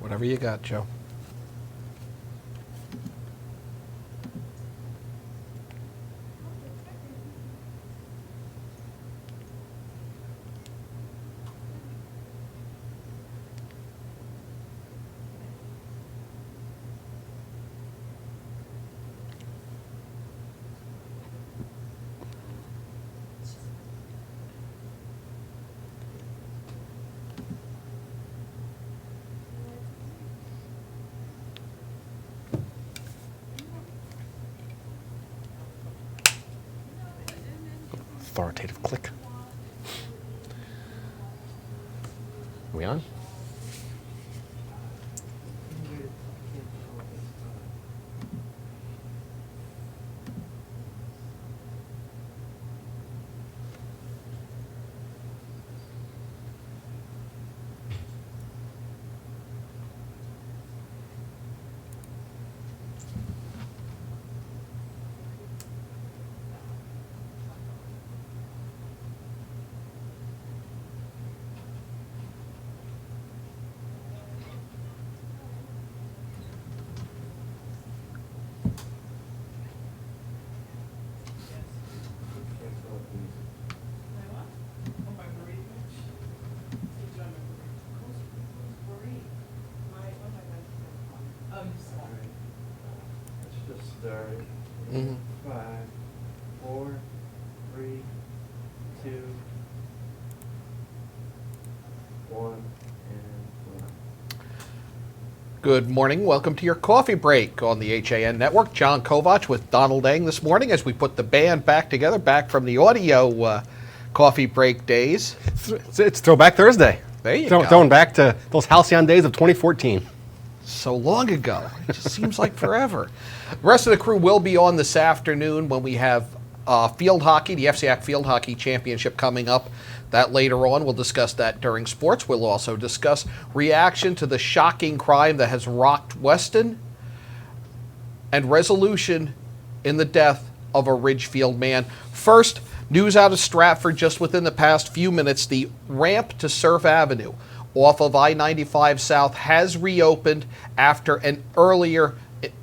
Whatever you got, Joe. Authoritative click. Are we on? Mm-hmm. 5, 4, 3, 2, 1, and 1. Good morning. Welcome to your coffee break on the HAN network. John Kovach with Donald Eng this morning as we put the band back together, back from the audio coffee break days. It's Throwback Thursday. There you go. Throwing back to those halcyon days of 2014. So long ago. It just seems like forever. The rest of the crew will be on this afternoon when we have field hockey, the FCAC Field Hockey Championship coming up. That later on. We'll discuss that during sports. We'll also discuss reaction to the shocking crime that has rocked Weston and resolution in the death of a Ridgefield man. First, news out of Stratford just within the past few minutes. The ramp to Surf Avenue off of I-95 South has reopened after an earlier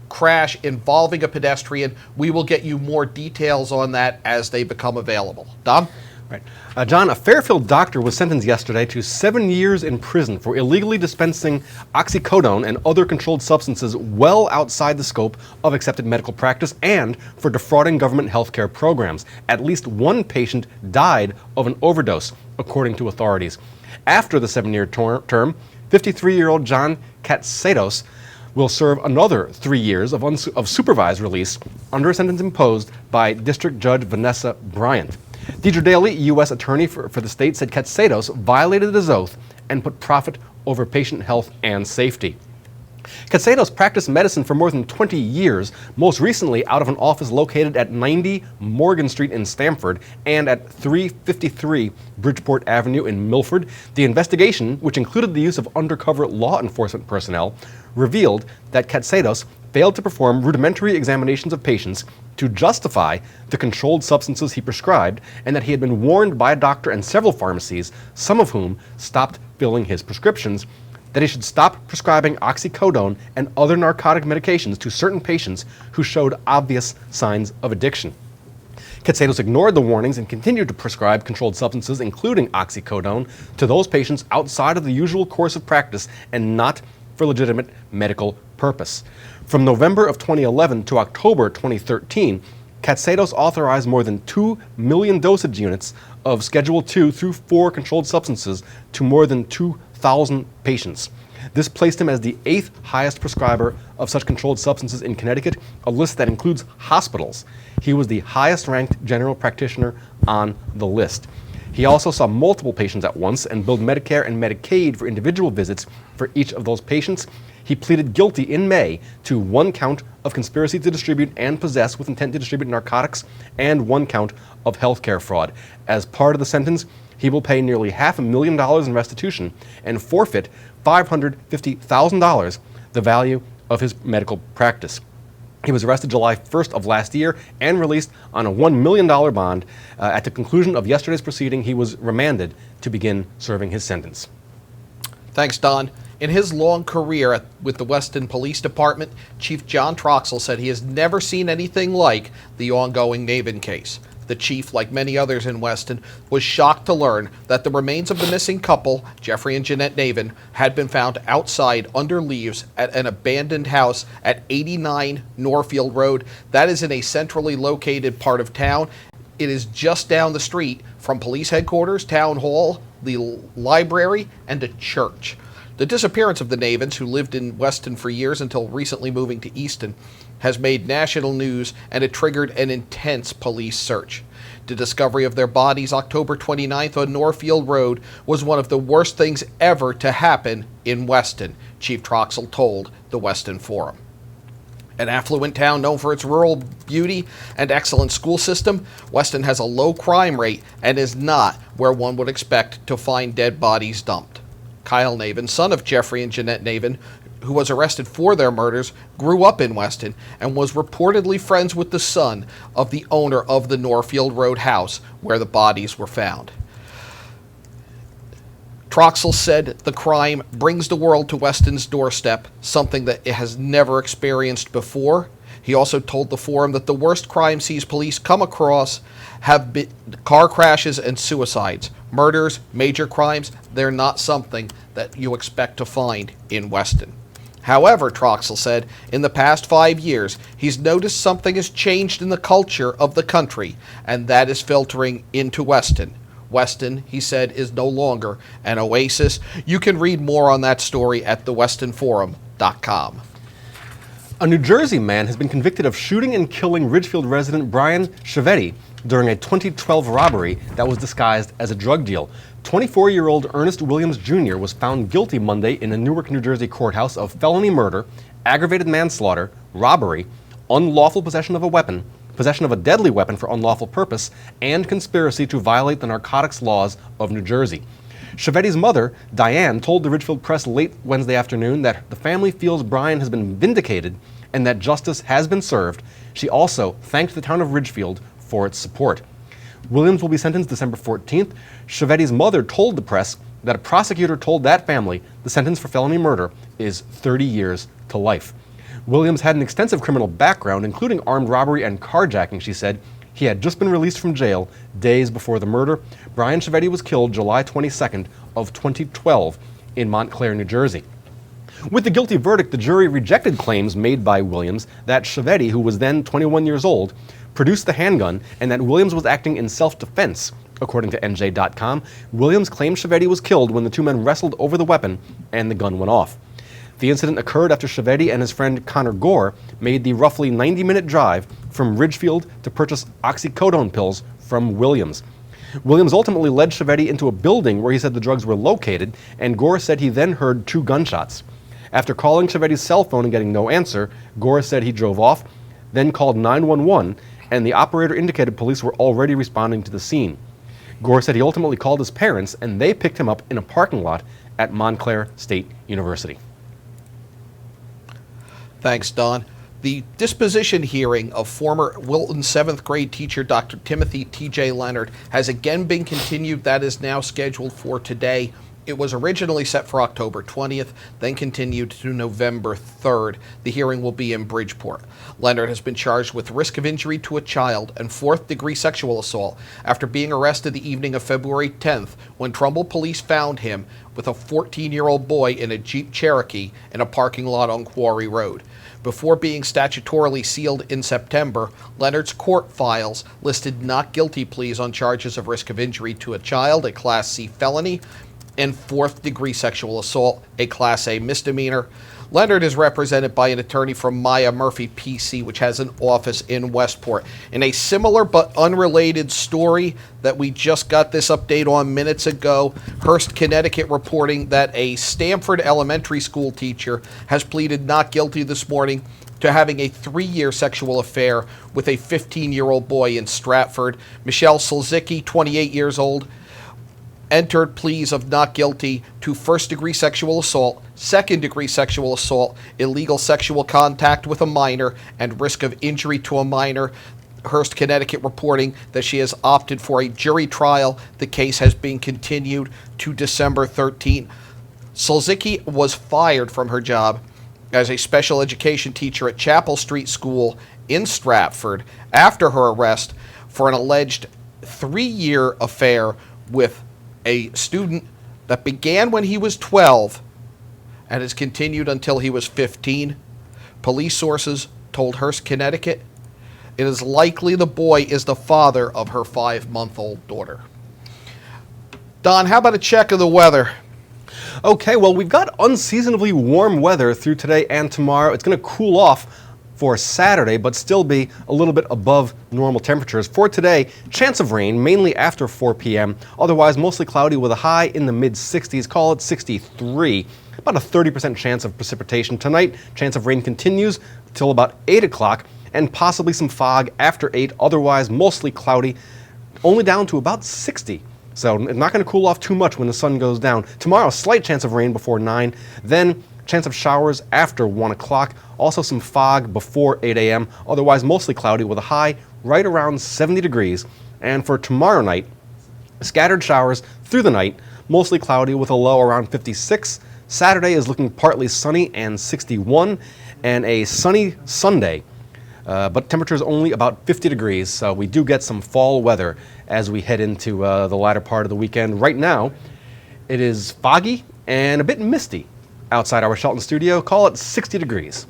crash involving a pedestrian. We will get you more details on that as they become available. Don? Right. John, a Fairfield doctor was sentenced yesterday to 7 years in prison for illegally dispensing oxycodone and other controlled substances well outside the scope of accepted medical practice and for defrauding government health care programs. At least one patient died of an overdose, according to authorities. After the 7-year term, 53-year-old John Katz Sentenced will serve another 3 years of supervised release under a sentence imposed by District Judge Vanessa Bryant. Deidre Daly, U.S. Attorney for the state, said Katz Sentenced violated his oath and put profit over patient health and safety. Katz Sentenced practiced medicine for more than 20 years, most recently out of an office located at 90 Morgan Street in Stamford and at 353 Bridgeport Avenue in Milford. The investigation, which included the use of undercover law enforcement personnel, revealed that Katz Sentenced failed to perform rudimentary examinations of patients to justify the controlled substances he prescribed, and that he had been warned by a doctor and several pharmacies, some of whom stopped filling his prescriptions, that he should stop prescribing oxycodone and other narcotic medications to certain patients who showed obvious signs of addiction. Katz Sentenced ignored the warnings and continued to prescribe controlled substances, including oxycodone, to those patients outside of the usual course of practice and not for legitimate medical purpose. From November of 2011 to October 2013, Katz Sentenced authorized more than 2 million dosage units of Schedule 2 through 4 controlled substances to more than 2,000 patients. This placed him as the 8th highest prescriber of such controlled substances in Connecticut, a list that includes hospitals. He was the highest ranked general practitioner on the list. He also saw multiple patients at once and billed Medicare and Medicaid for individual visits for each of those patients. He pleaded guilty in May to 1 count of conspiracy to distribute and possess with intent to distribute narcotics and 1 count of healthcare fraud. As part of the sentence, he will pay nearly $500,000 in restitution and forfeit $550,000, the value of his medical practice. He was arrested July 1st of last year and released on a $1 million bond. At the conclusion of yesterday's proceeding, he was remanded to begin serving his sentence. Thanks, Don. In his long career with the Weston Police Department, Chief John Troxell said he has never seen anything like the ongoing Navin case. The chief, like many others in Weston, was shocked to learn that the remains of the missing couple, Jeffrey and Jeanette Navin, had been found outside under leaves at an abandoned house at 89 Norfield Road. That is in a centrally located part of town. It is just down the street from police headquarters, town hall, the library, and a church. The disappearance of the Navins, who lived in Weston for years until recently moving to Easton, has made national news, and it triggered an intense police search. The discovery of their bodies October 29th on Norfield Road was one of the worst things ever to happen in Weston, Chief Troxell told the Weston Forum. An affluent town known for its rural beauty and excellent school system, Weston has a low crime rate and is not where one would expect to find dead bodies dumped. Kyle Navin, son of Jeffrey and Jeanette Navin, who was arrested for their murders, grew up in Weston and was reportedly friends with the son of the owner of the Norfield Road house where the bodies were found. Troxell said the crime brings the world to Weston's doorstep, something that it has never experienced before. He also told the forum that the worst crimes his police come across have been car crashes and suicides. Murders, major crimes, they're not something that you expect to find in Weston. However, Troxell said, in the past 5 years, he's noticed something has changed in the culture of the country, and that is filtering into Weston. Weston, he said, is no longer an oasis. You can read more on that story at thewestonforum.com. A New Jersey man has been convicted of shooting and killing Ridgefield resident Brian Savetti during a 2012 robbery that was disguised as a drug deal. 24-year-old Ernest Williams Jr. was found guilty Monday in a Newark, New Jersey courthouse of felony murder, aggravated manslaughter, robbery, unlawful possession of a weapon, possession of a deadly weapon for unlawful purpose, and conspiracy to violate the narcotics laws of New Jersey. Savetti's mother, Diane, told the Ridgefield Press late Wednesday afternoon that the family feels Brian has been vindicated and that justice has been served. She also thanked the town of Ridgefield for its support. Williams will be sentenced December 14th. Savetti's mother told the press that a prosecutor told that family the sentence for felony murder is 30 years to life. Williams had an extensive criminal background, including armed robbery and carjacking, she said. He had just been released from jail days before the murder. Brian Savetti was killed July 22nd of 2012 in Montclair, New Jersey. With the guilty verdict, the jury rejected claims made by Williams that Savetti, who was then 21 years old, produced the handgun and that Williams was acting in self-defense. According to NJ.com, Williams claimed Savetti was killed when the two men wrestled over the weapon and the gun went off. The incident occurred after Savetti and his friend Connor Gore made the roughly 90-minute drive from Ridgefield to purchase oxycodone pills from Williams. Williams ultimately led Savetti into a building where he said the drugs were located, and Gore said he then heard 2 gunshots. After calling Savetti's cell phone and getting no answer, Gore said he drove off, then called 911, and the operator indicated police were already responding to the scene. Gore said he ultimately called his parents, and they picked him up in a parking lot at Montclair State University. Thanks, Don. The disposition hearing of former Wilton 7th grade teacher Dr. Timothy TJ Leonard has again been continued. That is now scheduled for today. It was originally set for October 20th, then continued to November 3rd. The hearing will be in Bridgeport. Leonard has been charged with risk of injury to a child and 4th-degree sexual assault after being arrested the evening of February 10th when Trumbull police found him with a 14-year-old boy in a Jeep Cherokee in a parking lot on Quarry Road. Before being statutorily sealed in September, Leonard's court files listed not guilty pleas on charges of risk of injury to a child, a Class C felony, and 4th-degree sexual assault, a Class A misdemeanor. Leonard is represented by an attorney from Maya Murphy PC, which has an office in Westport. In a similar but unrelated story that we just got this update on minutes ago, Hearst, Connecticut reporting that a Stamford elementary school teacher has pleaded not guilty this morning to having a 3-year sexual affair with a 15-year-old boy in Stratford. Michelle Solzicki, 28 years old, entered pleas of not guilty to 1st-degree sexual assault, 2nd-degree sexual assault, illegal sexual contact with a minor, and risk of injury to a minor. Hearst, Connecticut reporting that she has opted for a jury trial. The case has been continued to December 13th. Solzicki was fired from her job as a special education teacher at Chapel Street School in Stratford after her arrest for an alleged 3-year affair with a student that began when he was 12 and has continued until he was 15. Police sources told Hearst, Connecticut, it is likely the boy is the father of her 5-month-old daughter. Don, how about a check of the weather? Okay, well, we've got unseasonably warm weather through today and tomorrow. It's going to cool off for Saturday, but still be a little bit above normal temperatures. For today, chance of rain, mainly after 4 p.m. Otherwise, mostly cloudy with a high in the mid-60s. Call it 63. About a 30% chance of precipitation. Tonight, chance of rain continues till about 8 o'clock, and possibly some fog after 8. Otherwise, mostly cloudy, only down to about 60. So it's not going to cool off too much when the sun goes down. Tomorrow, slight chance of rain before 9. Then chance of showers after 1 o'clock. Also some fog before 8 a.m. Otherwise, mostly cloudy with a high right around 70 degrees. And for tomorrow night, scattered showers through the night. Mostly cloudy with a low around 56. Saturday is looking partly sunny and 61. And a sunny Sunday. But temperatures only about 50 degrees, so we do get some fall weather as we head into the latter part of the weekend. Right now, it is foggy and a bit misty outside our Shelton studio. Call it 60 degrees.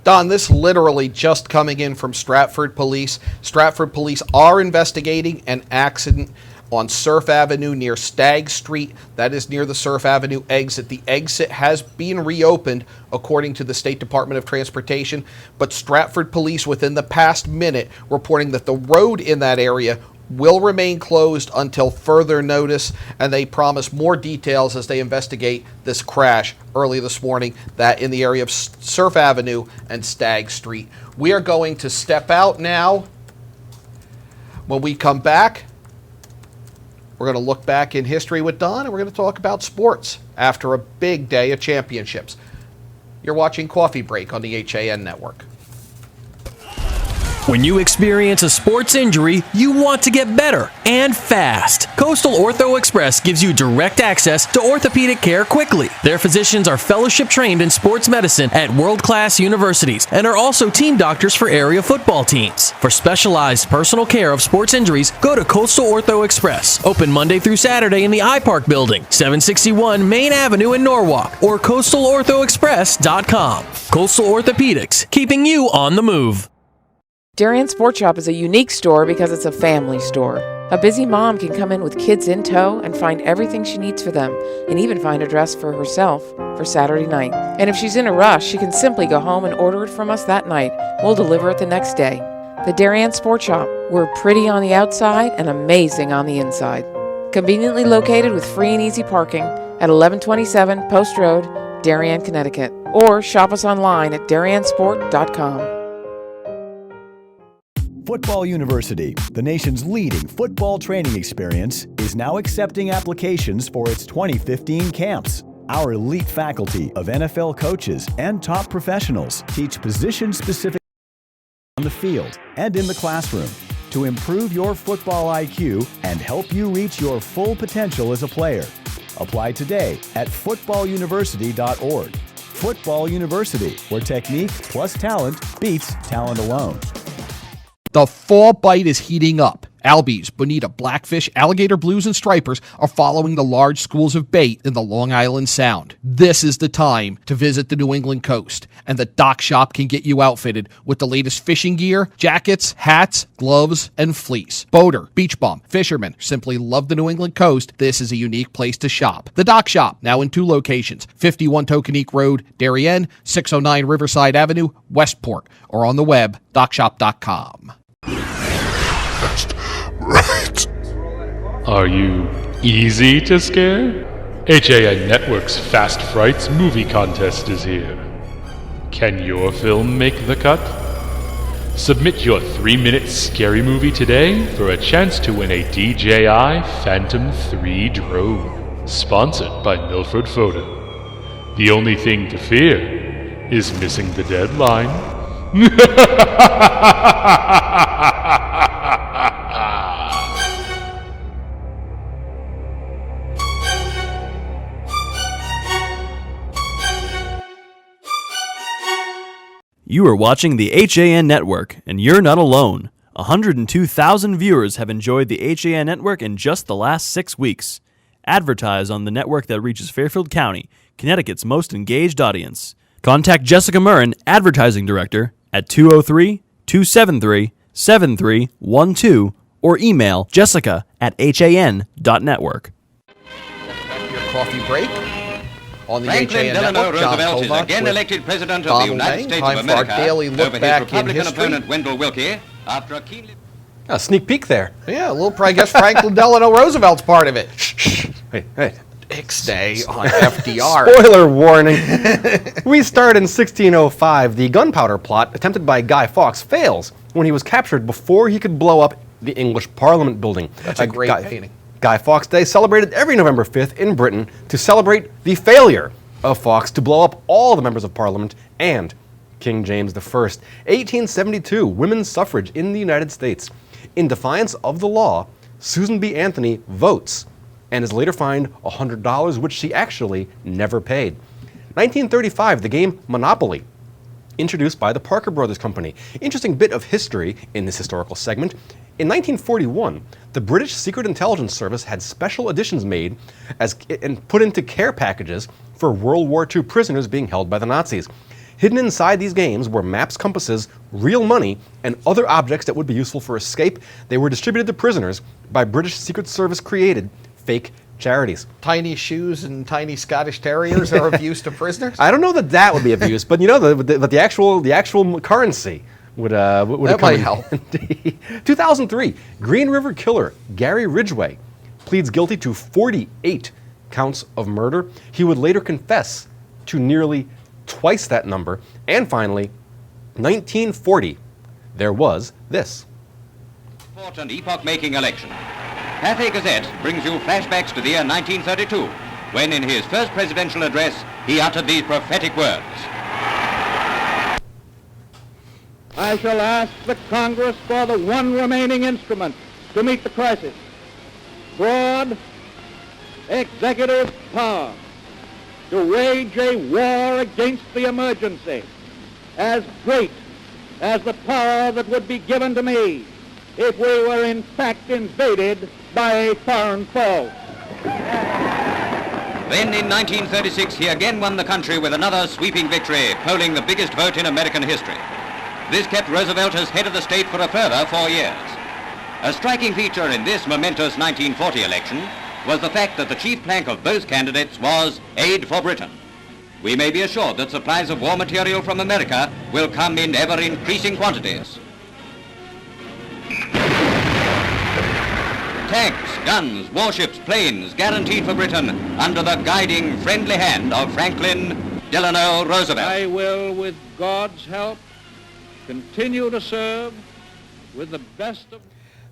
Don, this literally just coming in from Stratford Police. Stratford Police are investigating an accident on Surf Avenue near Stagg Street. That is near the Surf Avenue exit. The exit has been reopened according to the State Department of Transportation, but Stratford Police within the past minute reporting that the road in that area will remain closed until further notice, and they promise more details as they investigate this crash early this morning that in the area of Surf Avenue and Stagg Street. We are going to step out now. When we come back, we're going to look back in history with Don, and we're going to talk about sports after a big day of championships. You're watching Coffee Break on the HAN Network. When you experience a sports injury, you want to get better and fast. Coastal Ortho Express gives you direct access to orthopedic care quickly. Their physicians are fellowship trained in sports medicine at world-class universities and are also team doctors for area football teams. For specialized personal care of sports injuries, go to Coastal Ortho Express. Open Monday through Saturday in the iPark Building, 761 Main Avenue in Norwalk, or coastalorthoexpress.com. Coastal Orthopedics, keeping you on the move. Darien Sport Shop is a unique store because it's a family store. A busy mom can come in with kids in tow and find everything she needs for them, and even find a dress for herself for Saturday night. And if she's in a rush, she can simply go home and order it from us that night. We'll deliver it the next day. The Darien Sport Shop. We're pretty on the outside and amazing on the inside. Conveniently located with free and easy parking at 1127 Post Road, Darien, Connecticut. Or shop us online at dariensport.com. Football University, the nation's leading football training experience, is now accepting applications for its 2015 camps. Our elite faculty of NFL coaches and top professionals teach position-specific on the field and in the classroom to improve your football IQ and help you reach your full potential as a player. Apply today at footballuniversity.org. Football University, where technique plus talent beats talent alone. The fall bite is heating up. Albies, bonita, blackfish, alligator blues, and stripers are following the large schools of bait in the Long Island Sound. This is the time to visit the New England coast, and the Dock Shop can get you outfitted with the latest fishing gear, jackets, hats, gloves, and fleece. Boater, beach bum, fishermen simply love the New England coast. This is a unique place to shop. The Dock Shop, now in 2 locations, 51 Tokenique Road, Darien, 609 Riverside Avenue, Westport, or on the web, dockshop.com. Right. Are you easy to scare? HAN Network's Fast Frights movie contest is here. Can your film make the cut? Submit your 3-minute scary movie today for a chance to win a DJI Phantom 3 drone. Sponsored by Milford Photo. The only thing to fear is missing the deadline. You are watching the HAN Network, and you're not alone. 102,000 viewers have enjoyed the HAN Network in just the last 6 weeks. Advertise on the network that reaches Fairfield County, Connecticut's most engaged audience. Contact Jessica Murrin, Advertising Director, at 203-273-7312 or email jessica@han.network. Your coffee break on the Franklin HAN Delano Network. John Roosevelt is Kovac again with elected President of the Donald United Lang. States Time of for our America daily look over his back in Republican history. opponent Wendell Willkie after a keenly... A sneak peek there. Yeah, a little, I guess Franklin Delano Roosevelt's part of it. Hey. Ixnay on FDR. Spoiler warning. We start in 1605. The gunpowder plot attempted by Guy Fawkes fails when he was captured before he could blow up the English Parliament building. That's a great painting. Guy Fawkes Day, celebrated every November 5th in Britain to celebrate the failure of Fawkes to blow up all the members of Parliament and King James I. 1872, women's suffrage in the United States. In defiance of the law, Susan B. Anthony votes and is later fined $100, which she actually never paid. 1935, the game Monopoly, introduced by the Parker Brothers Company. Interesting bit of history in this historical segment. In 1941, the British Secret Intelligence Service had special editions made and put into care packages for World War II prisoners being held by the Nazis. Hidden inside these games were maps, compasses, real money, and other objects that would be useful for escape. They were distributed to prisoners by British Secret Service created fake charities. Tiny shoes and tiny Scottish Terriers are of use to prisoners? I don't know that would be of use, but you know, the actual currency would that might help. 2003, Green River killer Gary Ridgway pleads guilty to 48 counts of murder. He would later confess to nearly twice that number. And finally, 1940, there was this. Important epoch-making election. Cathay Gazette brings you flashbacks to the year 1932, when in his first presidential address, he uttered these prophetic words. I shall ask the Congress for the one remaining instrument to meet the crisis. Broad executive power to wage a war against the emergency as great as the power that would be given to me if we were in fact invaded by a foreign foe. Then in 1936, he again won the country with another sweeping victory, polling the biggest vote in American history. This kept Roosevelt as head of the state for a further 4 years. A striking feature in this momentous 1940 election was the fact that the chief plank of both candidates was aid for Britain. We may be assured that supplies of war material from America will come in ever-increasing quantities. Tanks, guns, warships, planes guaranteed for Britain under the guiding friendly hand of Franklin Delano Roosevelt. I will, with God's help, continue to serve with the best of...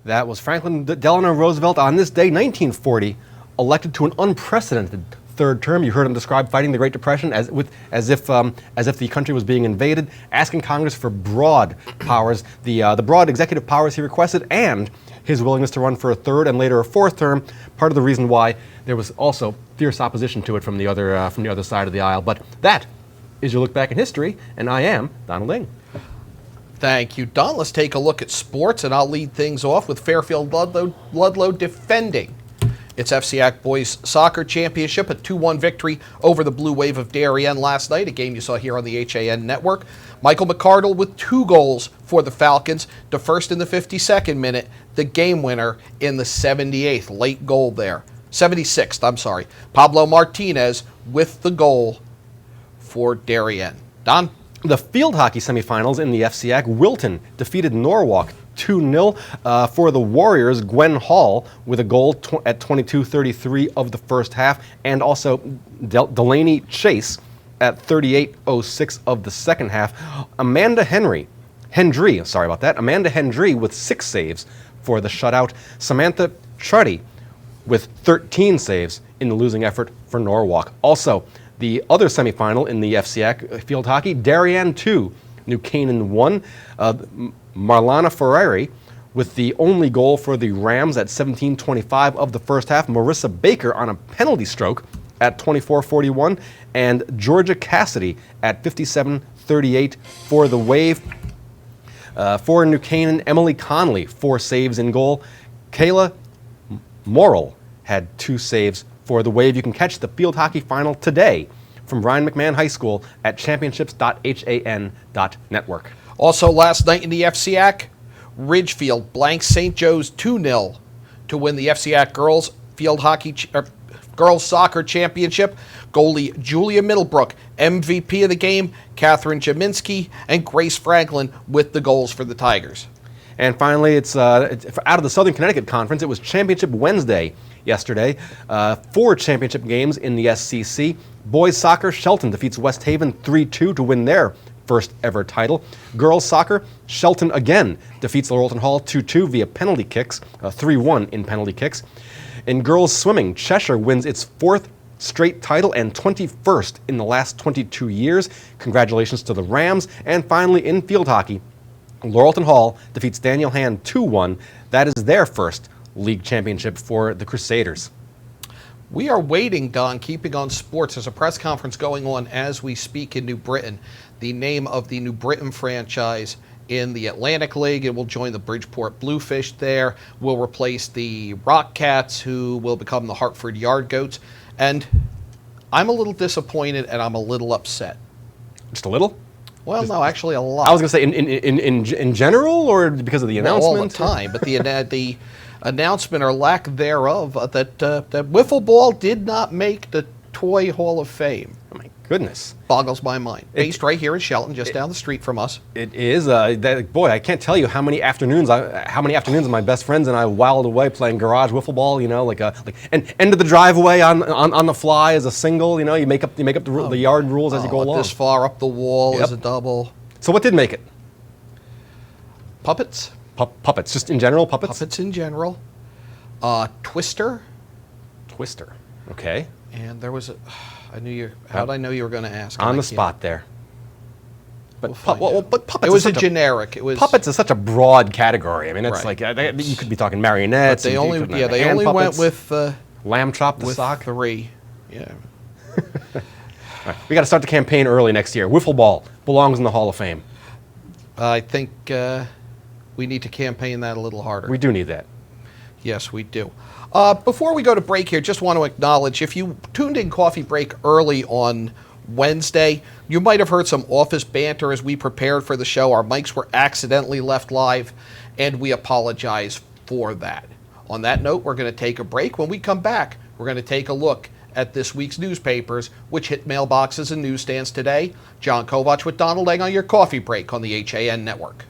That was Franklin Delano Roosevelt on this day, 1940, elected to an unprecedented third term. You heard him describe fighting the Great Depression as if the country was being invaded, asking Congress for broad powers, the broad executive powers he requested, and his willingness to run for a third and later a fourth term. Part of the reason why there was also fierce opposition to it from the other side of the aisle. But that is your look back in history, and I am Donald Ling. Thank you, Don. Let's take a look at sports, and I'll lead things off with Fairfield Ludlow defending its FCAC Boys Soccer Championship, a 2-1 victory over the Blue Wave of Darien last night, a game you saw here on the HAN Network. Michael McCardle with 2 goals for the Falcons, the first in the 52nd minute, the game winner in the 78th, late goal there. 76th, I'm sorry. Pablo Martinez with the goal for Darien. Don? The field hockey semifinals in the FCAC, Wilton defeated Norwalk 2-0 for the Warriors. Gwen Hall with a goal at 22:33 of the first half, and also Delaney Chase at 38:06 of the second half. Amanda Hendry with 6 saves for the shutout. Samantha Truddy with 13 saves in the losing effort for Norwalk. Also, the other semifinal in the FCAC field hockey, Darien 2, New Canaan 1. Marlana Ferrari with the only goal for the Rams at 17:25 of the first half. Marissa Baker on a penalty stroke at 24-41, and Georgia Cassidy at 57-38 for the Wave. For New Canaan, Emily Conley, 4 saves in goal. Kayla Morrill had 2 saves for the Wave. You can catch the field hockey final today from Brian McMahon High School at championships.han.network. Also last night in the FCAC, Ridgefield blanks St. Joe's 2-0 to win the FCAC Girls Soccer Championship. Goalie Julia Middlebrook, MVP of the game, Catherine Jaminski, and Grace Franklin with the goals for the Tigers. And finally, it's out of the Southern Connecticut Conference. It was Championship Wednesday yesterday. 4 championship games in the SCC. Boys soccer, Shelton defeats West Haven 3-2 to win their first ever title. Girls soccer, Shelton again defeats Laurelton Hall 2-2 via penalty kicks, 3-1 in penalty kicks. In girls swimming, Cheshire wins its 4th straight title and 21st in the last 22 years. Congratulations to the Rams. And finally, in field hockey, Laurelton Hall defeats Daniel Hand 2-1. That is their first league championship for the Crusaders. We are waiting, Don, keeping on sports. There's a press conference going on as we speak in New Britain. The name of the New Britain franchise in the Atlantic League. It will join the Bridgeport Bluefish there. Will replace the Rock Cats, who will become the Hartford Yard Goats. And I'm a little disappointed and I'm a little upset. Just a little? Well, no, actually a lot. I was going to say in general, or because of the announcement? All the time, but the announcement or lack thereof that wiffle ball did not make the Toy Hall of Fame. Oh my goodness. Boggles my mind. Based right here in Shelton, just down the street from us. It is. Boy, I can't tell you how many afternoons my best friends and I whiled away playing garage wiffle ball. You know, like end of the driveway on the fly as a single. You know, you make up the yard rules as you go along. This far up the wall is a double. So what did make it? Puppets. Puppets, just in general, puppets? Puppets in general. Twister. Twister, okay. And there was how'd I know you were going to ask? On the spot there. But puppets. It was a generic. Puppets is such a broad category. I mean, it's like you could be talking marionettes. But they only went with lamb chop the sock. 3. Yeah. Right. We got to start the campaign early next year. Wiffle ball belongs in the Hall of Fame. I think we need to campaign that a little harder. We do need that. Yes, we do. Before we go to break here, just want to acknowledge, if you tuned in Coffee Break early on Wednesday, you might have heard some office banter as we prepared for the show. Our mics were accidentally left live, and we apologize for that. On that note, we're going to take a break. When we come back, we're going to take a look at this week's newspapers, which hit mailboxes and newsstands today. John Kovach with Donald Eng on your Coffee Break on the HAN Network.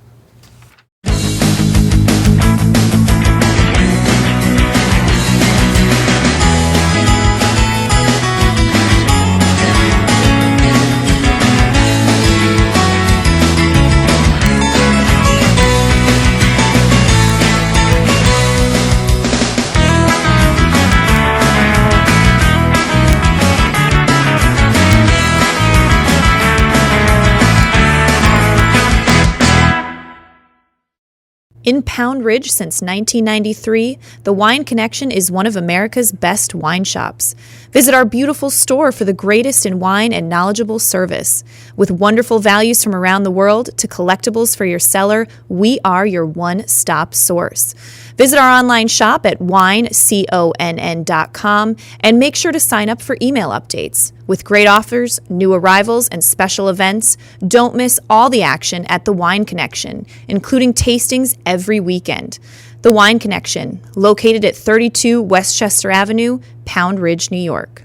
In Pound Ridge since 1993, the Wine Connection is one of America's best wine shops. Visit our beautiful store for the greatest in wine and knowledgeable service. With wonderful values from around the world to collectibles for your cellar, we are your one-stop source. Visit our online shop at wineconn.com and make sure to sign up for email updates. With great offers, new arrivals, and special events, don't miss all the action at The Wine Connection, including tastings every weekend. The Wine Connection, located at 32 Westchester Avenue, Pound Ridge, New York.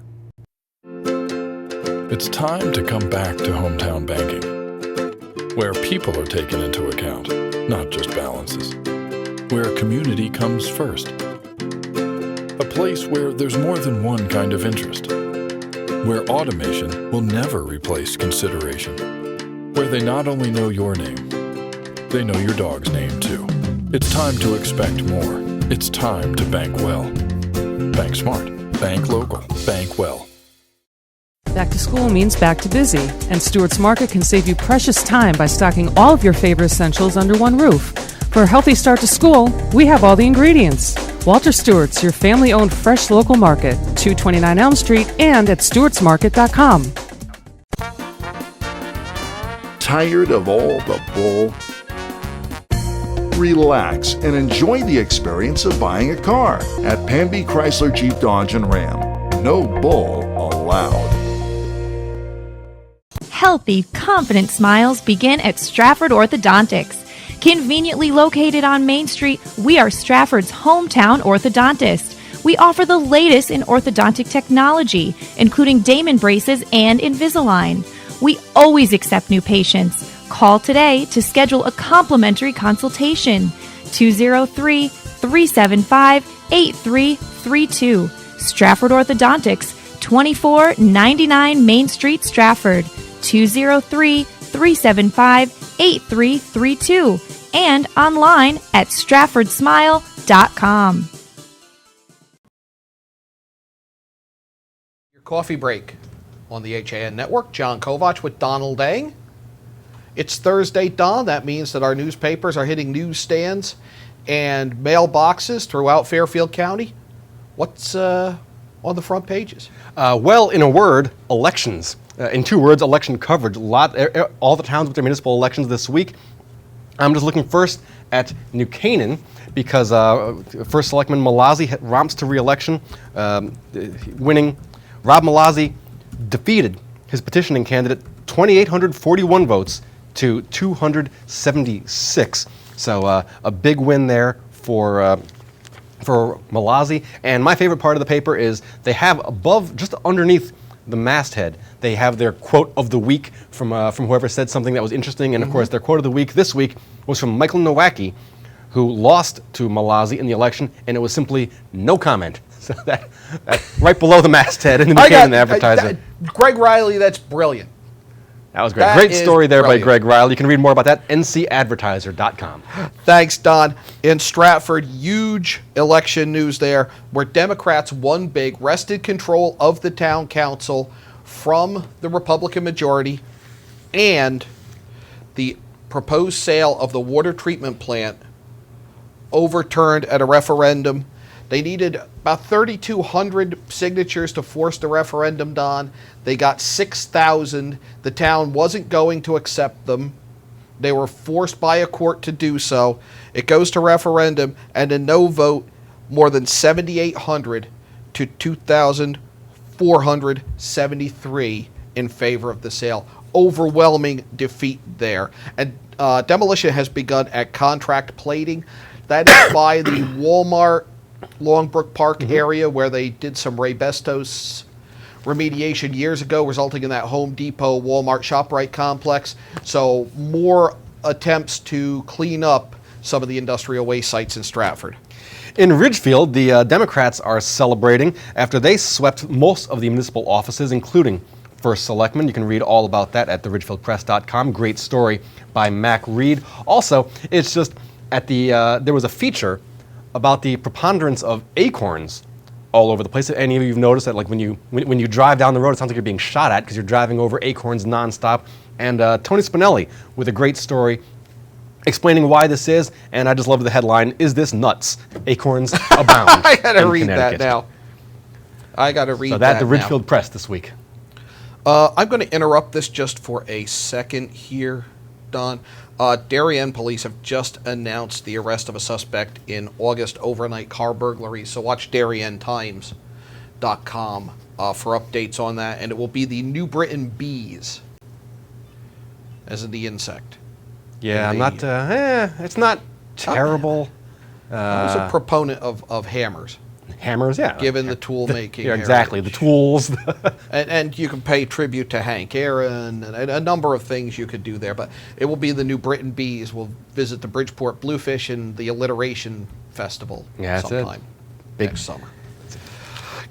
It's time to come back to hometown banking, where people are taken into account, not just balances. Where community comes first. A place where there's more than one kind of interest. Where automation will never replace consideration. Where they not only know your name, they know your dog's name too. It's time to expect more. It's time to bank well. Bank smart. Bank local. Bank well. Back to school means back to busy, and Stewarts Market can save you precious time by stocking all of your favorite essentials under one roof. For a healthy start to school, we have all the ingredients. Walter Stewart's, your family-owned fresh local market, 229 Elm Street and at stewartsmarket.com. Tired of all the bull? Relax and enjoy the experience of buying a car at Panby Chrysler Jeep Dodge and Ram. No bull allowed. Healthy, confident smiles begin at Stratford Orthodontics. Conveniently located on Main Street, we are Stratford's hometown orthodontist. We offer the latest in orthodontic technology, including Damon braces and Invisalign. We always accept new patients. Call today to schedule a complimentary consultation. 203-375-8332. Stratford Orthodontics, 2499 Main Street, Stratford. 203-375-8332. And online at stratfordsmile.com. Your coffee break on the HAN Network. John Kovach with Donald Eng. It's Thursday, Don. That means that our newspapers are hitting newsstands and mailboxes throughout Fairfield County. What's on the front pages? Well, in a word, elections. In 2 words, election coverage. All the towns with their municipal elections this week. I'm just looking first at New Canaan because First Selectman Malazzi romps to re-election, winning. Rob Malazzi defeated his petitioning candidate 2,841 votes to 276. So a big win there for Malazzi. And my favorite part of the paper is they have above, just underneath the masthead, they have their quote of the week from whoever said something that was interesting. And of course, their quote of the week this week was from Michael Nowacki, who lost to Malazzi in the election, and it was simply no comment. So that right below the masthead in the New Canaan Advertiser. Greg Riley, that's brilliant. That was great. That Great story there brilliant. by Greg Riley. You can read more about that, ncadvertiser.com. Thanks, Don. In Stratford, huge election news there where Democrats won big, wrested control of the town council from the Republican majority, and the proposed sale of the water treatment plant overturned at a referendum. They needed about 3,200 signatures to force the referendum, Don. They got 6,000. The town wasn't going to accept them. They were forced by a court to do so. It goes to referendum, and a no vote, more than 7,800 to 2,473 in favor of the sale. Overwhelming defeat there. And demolition has begun at Contract Plating. That is by the Walmart Longbrook Park area where they did some Raybestos remediation years ago, resulting in that Home Depot Walmart ShopRite complex. So more attempts to clean up some of the industrial waste sites in Stratford. In Ridgefield, the Democrats are celebrating after they swept most of the municipal offices, including First Selectman. You can read all about that at theridgefieldpress.com. Great story by Mac Reed. Also, it's just at the there was a feature about the preponderance of acorns all over the place. Any of you have noticed that, like when you drive down the road, it sounds like you're being shot at because you're driving over acorns nonstop. And Tony Spinelli with a great story explaining why this is, and I just loved the headline, "Is this nuts? Acorns abound." I gotta read that now. I gotta read that. So that the Ridgefield Press this week. I'm going to interrupt this just for a second here, Don. Darien police have just announced the arrest of a suspect in August overnight car burglary. So watch DarienTimes.com for updates on that, and it will be the New Britain bees, as in the insect. Yeah, I'm not. It's not terrible. I was a proponent of hammers. Hammers, yeah. Given the tool making. Yeah, exactly. The tools. and you can pay tribute to Hank Aaron and a number of things you could do there. But it will be the New Britain Bees. We'll visit the Bridgeport Bluefish and the Alliteration Festival sometime next summer.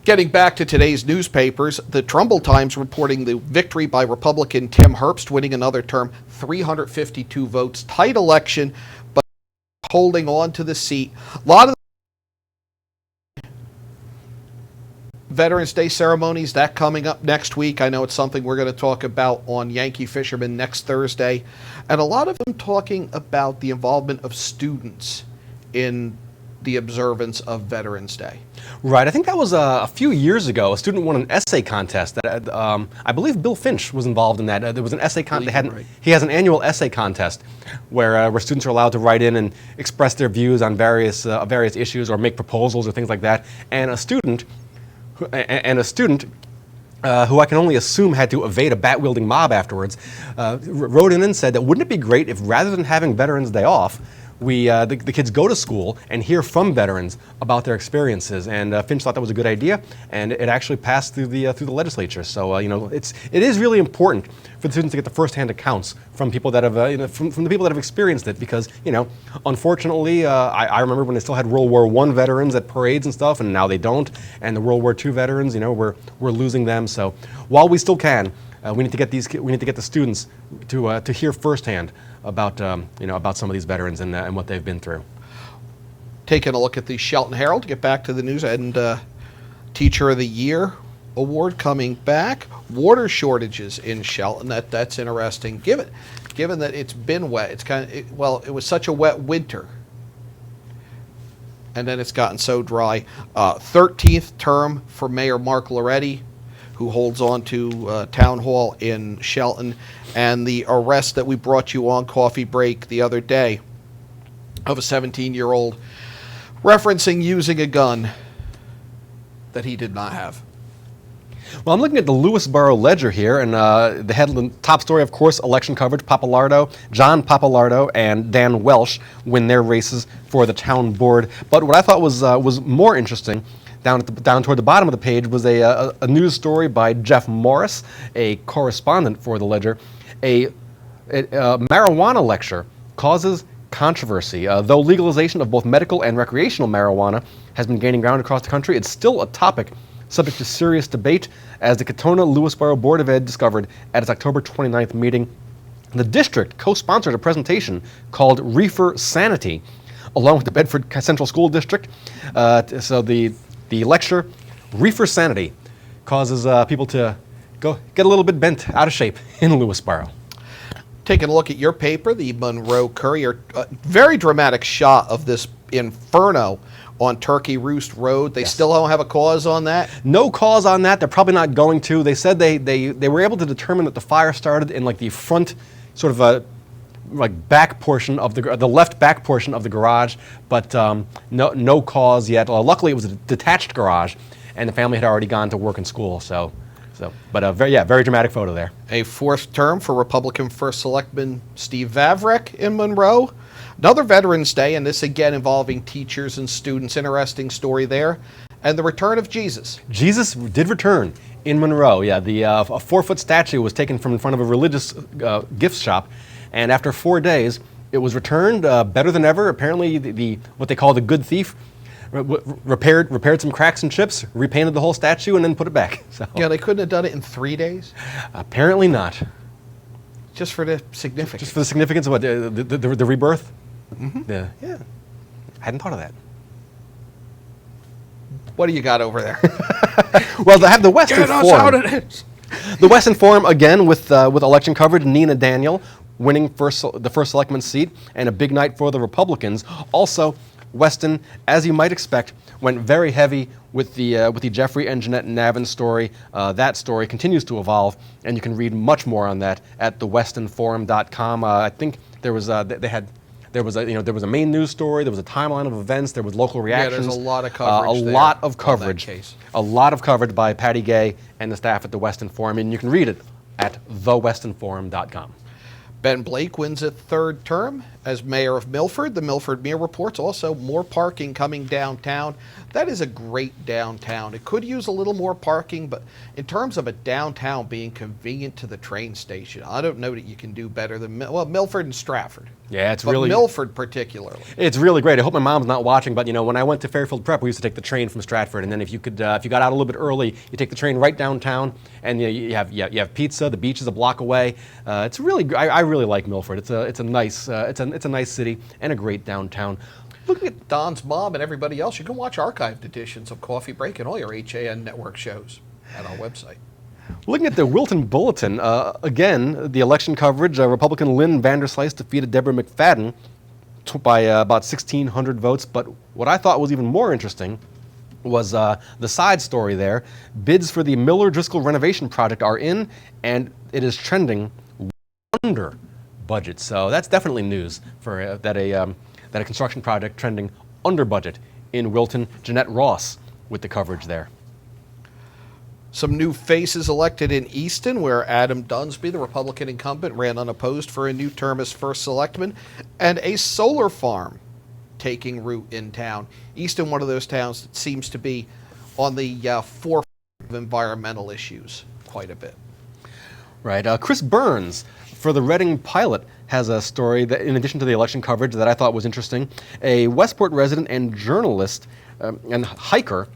Getting back to today's newspapers, the Trumbull Times reporting the victory by Republican Tim Herbst, winning another term, 352 votes. Tight election, but holding on to the seat. A lot of Veterans Day ceremonies, that coming up next week. I know it's something we're going to talk about on Yankee Fisherman next Thursday. And a lot of them talking about the involvement of students in the observance of Veterans Day. Right. I think that was a few years ago. A student won an essay contest. That I believe Bill Finch was involved in that. There was an essay contest. He has an annual essay contest where students are allowed to write in and express their views on various issues or make proposals or things like that. And a student who I can only assume had to evade a bat-wielding mob afterwards, wrote in and said that wouldn't it be great if rather than having Veterans Day off, the kids go to school and hear from veterans about their experiences. And Finch thought that was a good idea, and it actually passed through the legislature. So it is really important for the students to get the firsthand accounts from people that have from the people that have experienced it, because unfortunately I remember when they still had World War I veterans at parades and stuff, and now they don't. And the World War II veterans, we're losing them. So while we still can, we need to get the students to hear firsthand about some of these veterans and what they've been through. Taking a look at the Shelton Herald, get back to the news, and Teacher of the Year award coming back. Water shortages in Shelton. That's interesting. Given that it's been wet, it's it was such a wet winter, and then it's gotten so dry. 13th term for Mayor Mark Loretti, who holds on to Town Hall in Shelton, and the arrest that we brought you on Coffee Break the other day of a 17-year-old referencing using a gun that he did not have. Well, I'm looking at the Lewisboro Ledger here, and the top story, of course, election coverage. John Papalardo and Dan Welsh win their races for the town board. But what I thought was more interesting, down toward the bottom of the page, was a news story by Jeff Morris, a correspondent for the Ledger. A marijuana lecture causes controversy. Though legalization of both medical and recreational marijuana has been gaining ground across the country, it's still a topic subject to serious debate, as the Katona-Lewisboro Board of Ed discovered at its October 29th meeting. The district co-sponsored a presentation called Reefer Sanity, along with the Bedford Central School District. So the lecture, Reefer Sanity, causes people to get a little bit bent out of shape in Lewisboro. Taking a look at your paper, the Monroe Courier, very dramatic shot of this inferno on Turkey Roost Road. They still don't have a cause on that? No cause on that. They're probably not going to. They said they were able to determine that the fire started in the front sort of back portion of the left back portion of the garage, but no cause yet. Luckily, it was a detached garage, and the family had already gone to work and school. But a very dramatic photo there. A fourth term for Republican First Selectman Steve Vavrek in Monroe. Another Veterans Day, and this again involving teachers and students. Interesting story there. And the return of Jesus. Jesus did return in Monroe. Yeah, a 4-foot statue was taken from in front of a religious gift shop, and after 4 days, it was returned better than ever. Apparently, what they call the good thief repaired some cracks and chips, repainted the whole statue, and then put it back. So. Yeah, they couldn't have done it in 3 days? Apparently not. Just for the significance. Just for the significance of what? The rebirth? Mm-hmm. Yeah. I hadn't thought of that. What do you got over there? Well, I have the Western Get us Forum. out of this. The Western Forum, again, with election coverage. Nina Daniel winning the first selectman's seat, and a big night for the Republicans. Also, Weston, as you might expect, went very heavy with the Jeffrey and Jeanette Navin story. That story continues to evolve, and you can read much more on that at thewestonforum.com. I think there was a main news story, there was a timeline of events, there was local reactions. Yeah, there's a lot of coverage. A lot of coverage by Patty Gay and the staff at the Weston Forum, and you can read it at thewestonforum.com. Ben Blake wins a third term as mayor of Milford. The Milford Mirror reports also more parking coming downtown. That is a great downtown. It could use a little more parking, but in terms of a downtown being convenient to the train station, I don't know that you can do better than Milford and Stratford. Yeah, but Milford particularly. It's really great. I hope my mom's not watching, but when I went to Fairfield Prep, we used to take the train from Stratford, and then if you got out a little bit early, you take the train right downtown, and you have pizza. The beach is a block away. It's really I really like Milford. It's a nice city and a great downtown. Looking at Don's mom and everybody else, you can watch archived editions of Coffee Break and all your HAN network shows at our website. Looking at the Wilton Bulletin, again, the election coverage, Republican Lynn Vanderslice defeated Deborah McFadden by about 1,600 votes. But what I thought was even more interesting was the side story there. Bids for the Miller-Driscoll renovation project are in, and it is trending under budget. So that's definitely news for that a construction project trending under budget in Wilton. Jeanette Ross with the coverage there. Some new faces elected in Easton, where Adam Dunsby, the Republican incumbent, ran unopposed for a new term as first selectman, and a solar farm taking root in town. Easton, one of those towns that seems to be on the forefront of environmental issues quite a bit. Right. Chris Burns for the Reading Pilot has a story that, in addition to the election coverage, that I thought was interesting. A Westport resident and journalist and hiker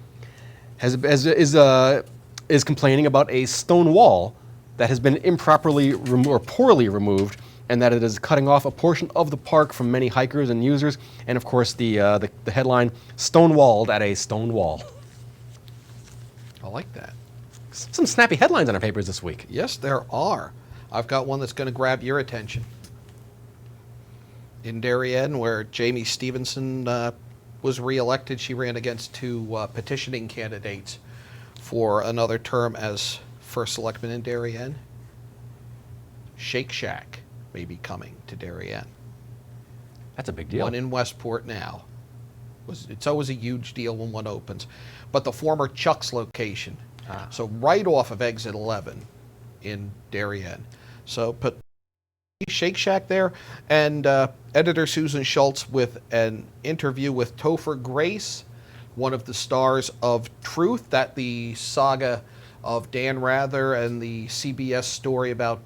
is complaining about a stone wall that has been improperly or poorly removed, and that it is cutting off a portion of the park from many hikers and users. And of course, the headline: "Stonewalled at a stone wall." I like that. Some snappy headlines in our papers this week. Yes, there are. I've got one that's going to grab your attention. In Darien, where Jamie Stevenson was reelected, she ran against two petitioning candidates for another term as first selectman in Darien. Shake Shack may be coming to Darien. That's a big deal. One in Westport now. It's always a huge deal when one opens. But the former Chuck's location, so right off of exit 11 in Darien. So put Shake Shack there, and editor Susan Schultz with an interview with Topher Grace, one of the stars of Truth, that the saga of Dan Rather and the CBS story about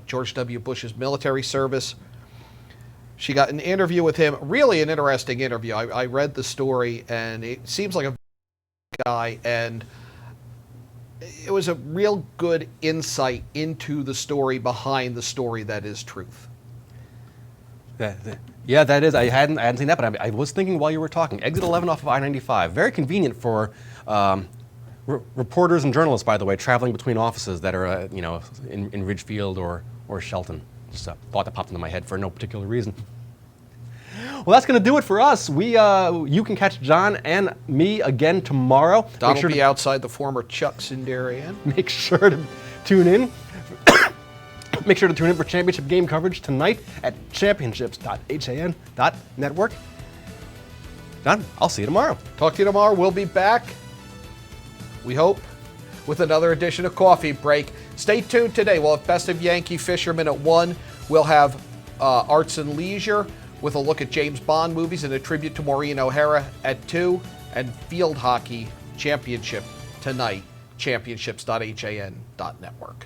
George W. Bush's military service. She got an interview with him, really an interesting interview. I read the story, and it seems like a guy, and it was a real good insight into the story behind the story that is Truth. Yeah, that is. I hadn't seen that, but I was thinking while you were talking. Exit 11 off of I-95. Very convenient for reporters and journalists, by the way, traveling between offices that are, in Ridgefield or Shelton. Just a thought that popped into my head for no particular reason. Well, that's going to do it for us. You can catch John and me again tomorrow. Don will be outside the former Chuck's in Darien. Make sure to tune in. Make sure to tune in for championship game coverage tonight at championships.han.network. John, I'll see you tomorrow. Talk to you tomorrow. We'll be back, we hope, with another edition of Coffee Break. Stay tuned today. We'll have Best of Yankee Fisherman at 1. We'll have Arts and Leisure with a look at James Bond movies and a tribute to Maureen O'Hara at 2. And Field Hockey Championship tonight, championships.han.network.